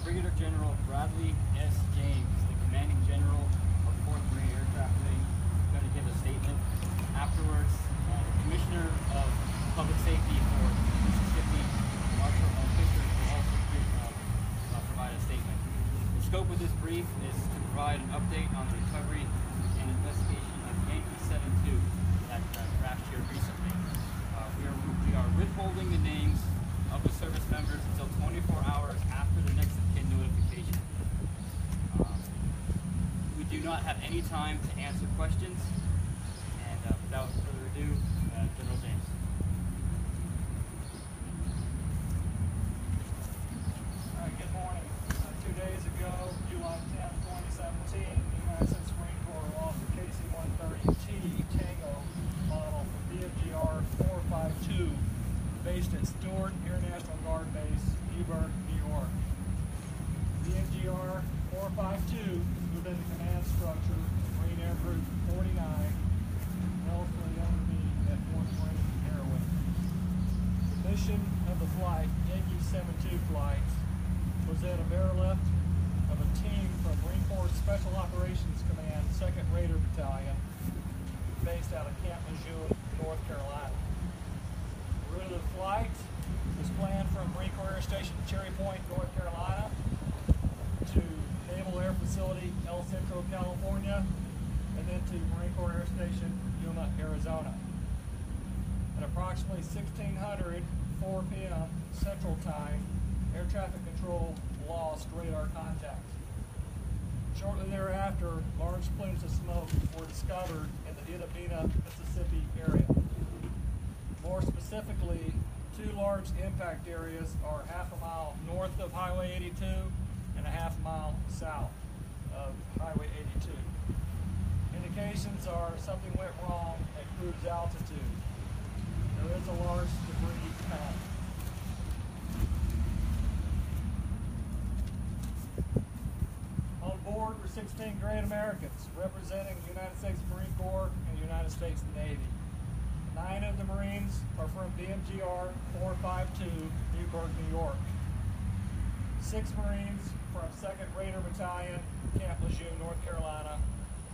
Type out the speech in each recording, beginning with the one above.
Brigadier General Bradley S. James, the Commanding General of 4th Marine Aircraft Wing, is going to give a statement. Afterwards, the Commissioner of Public Safety for Mississippi, Marshal Fisher, will also provide a statement. The scope of this brief is to provide an update on the recovery and investigation of Yankee 72 that crashed here recently. We are withholding the names of the service members until 24 hours after the next of kin notification. We do not have any time to answer questions, and without further ado, General James. All right, good morning. 2 days ago, July 10, 2017, the United States Marine Corps lost the KC-130T Tango model from BFGR 452, based at Stewart Air National Guard Base, Newburgh, New York. BFGR 452 within the command structure of Marine Air Group 49, relatively under me at 4th Marine Air Wing. The mission of the flight, Yankee 72 flight, was at a airlift of a team from Marine Corps Special Operations Command 2nd Raider Battalion, based out of Camp Lejeune, North Carolina. The route of the flight was planned from Marine Corps Air Station Cherry Point, North Carolina, to Naval Air Facility El Centro, California, and then to Marine Corps Air Station Yuma, Arizona. At approximately 1600, 4 p.m. Central Time, air traffic control lost radar contact. Shortly thereafter, large plumes of smoke were discovered in the Itta Bena, Mississippi area. More specifically, 2 large impact areas are half a mile north of Highway 82 and a half mile south of Highway 82. Indications are something went wrong at cruise altitude. There is a large debris path. On board were 16 great Americans representing the United States Marine Corps and the United States Navy. 9 of the Marines are from BMGR 452, Newburgh, New York. 6 Marines from 2nd Raider Battalion, Camp Lejeune, North Carolina,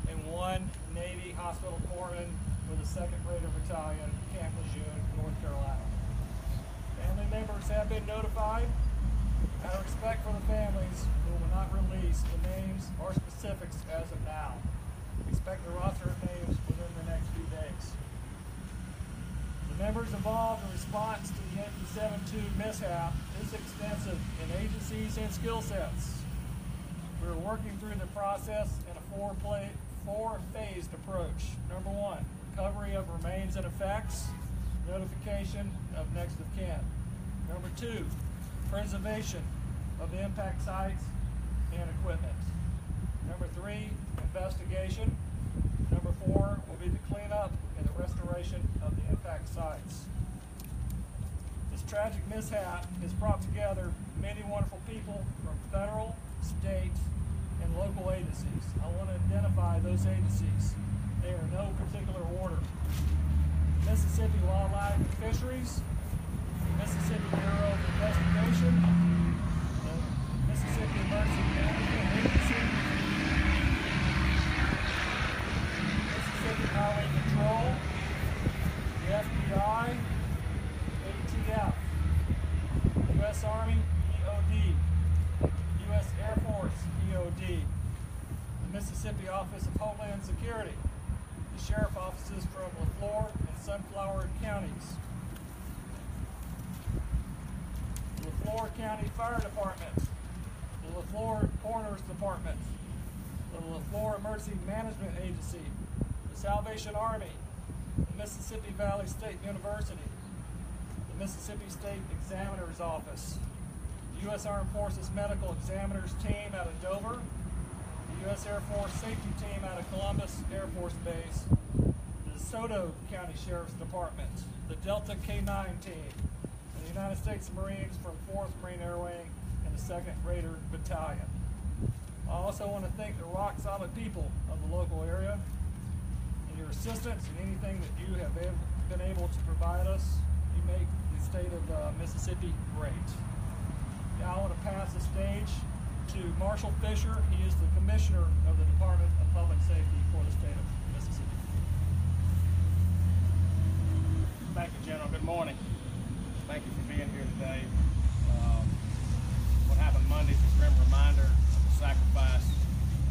and 1 Navy hospital corpsman with the 2nd Raider Battalion, Camp Lejeune, North Carolina. Family members have been notified. Out of respect for the families, we will not release the names or specifics as of now. Expect the roster of names within the next few days. The members involved in response to the Yankee 72 mishap is extensive in agencies and skill sets. We are working through the process in a four-phased approach. Number 1, recovery of remains and effects, notification of next of kin. Number 2, preservation of the impact sites and equipment. Number 3, investigation. Number 4 will be the cleanup and the restoration of the impact sites. This tragic mishap has brought together many wonderful people from federal, state, and local agencies. I want to identify those agencies. They are in no particular order. Mississippi Wildlife and Fisheries, Mississippi Bureau of Investigation, the Mississippi Emergency Management Agency, Mississippi Highway Patrol, the FBI, ATF, U.S. Army, EOD, U.S. Air Force, EOD, the Mississippi Office of Homeland Security, the Sheriff offices from LaFleur and Sunflower counties, the LaFleur County Fire Department, the LaFleur Coroner's Department, the LaFleur Emergency Management Agency, the Salvation Army, the Mississippi Valley State University, the Mississippi State Examiner's Office, the U.S. Armed Forces Medical Examiners Team out of Dover, the U.S. Air Force Safety Team out of Columbus Air Force Base, the DeSoto County Sheriff's Department, the Delta K-9 Team, and the United States Marines from 4th Marine Air Wing and the 2nd Raider Battalion. I also want to thank the rock-solid people of the local area and your assistance in anything that you have been able to provide us. You make the state of Mississippi great. Now I want to pass the stage to Marshall Fisher. He is the Commissioner of the Department of Public Safety for the state of Mississippi. Thank you, General. Good morning. Thank you for being here today. What happened Monday is a grim reminder of the sacrifice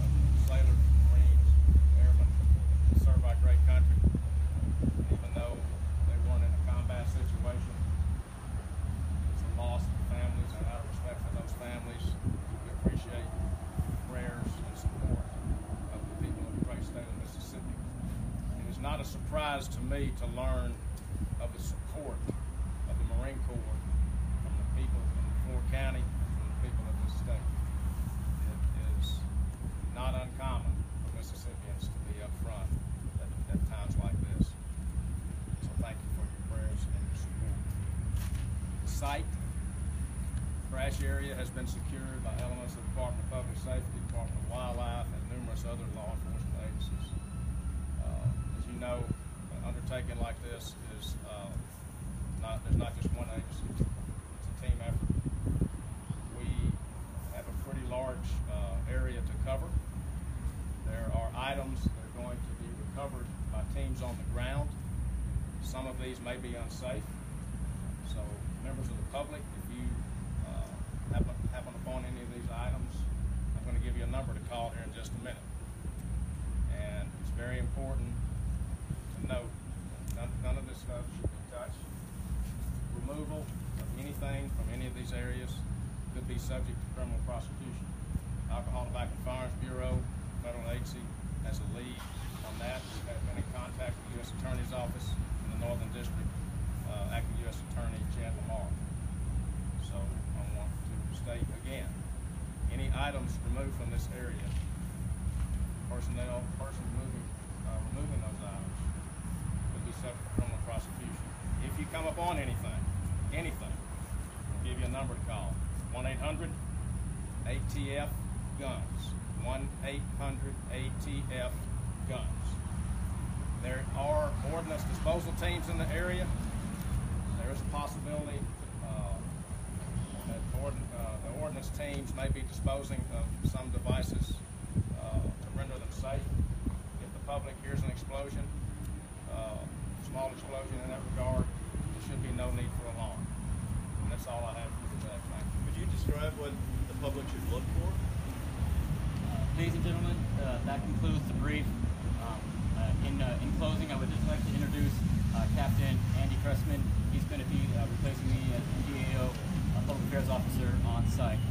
of sailors, Marines, airmen to serve our great country. Even though they weren't in a combat situation, it's a loss to families, and out of respect for those families, we appreciate prayers and support of the people of the great state of Mississippi. It is not a surprise to me to learn of the support of the Marine Corps from the people in Floyd County, from the people of this state. It is not uncommon for Mississippians to be up front at times like this. So thank you for your prayers and your support. The site, crash area, has been secured by elements of the Department of Public Safety, Department of Wildlife, and numerous other law enforcement agencies. As you know, an undertaking like this is there's not just one agency, it's a team effort. We have a pretty large area to cover. There are items that are going to be recovered by teams on the ground. Some of these may be unsafe. So members of the public, if you happen upon any of these items, I'm going to give you a number to call here in just a minute. And it's very important to note that none of this stuff should be touched. Removal of anything from any of these areas could be subject to criminal prosecution. Alcohol, Tobacco and Firearms Bureau, federal agency, has a lead on that. We've been in contact with the U.S. Attorney's Office in the Northern District, acting U.S. Attorney Chad Lamar. So I want to state again, any items removed from this area, person removing those items could be subject to criminal prosecution. If you come upon anything, I'll give you a number to call. 1-800-ATF-GUNS. 1-800-ATF-GUNS. There are ordnance disposal teams in the area. There is a possibility that the ordnance teams may be disposing of some devices to render them safe. If the public hears an explosion, small explosion in that regard, there should be no need for alarm. And that's all I have for today. Thank you. Could you describe what the public should look for? Ladies and gentlemen, that concludes the brief. In closing, I would just like to introduce Captain Andy Cressman. He's going to be replacing me as GAO, Public Affairs Officer on site.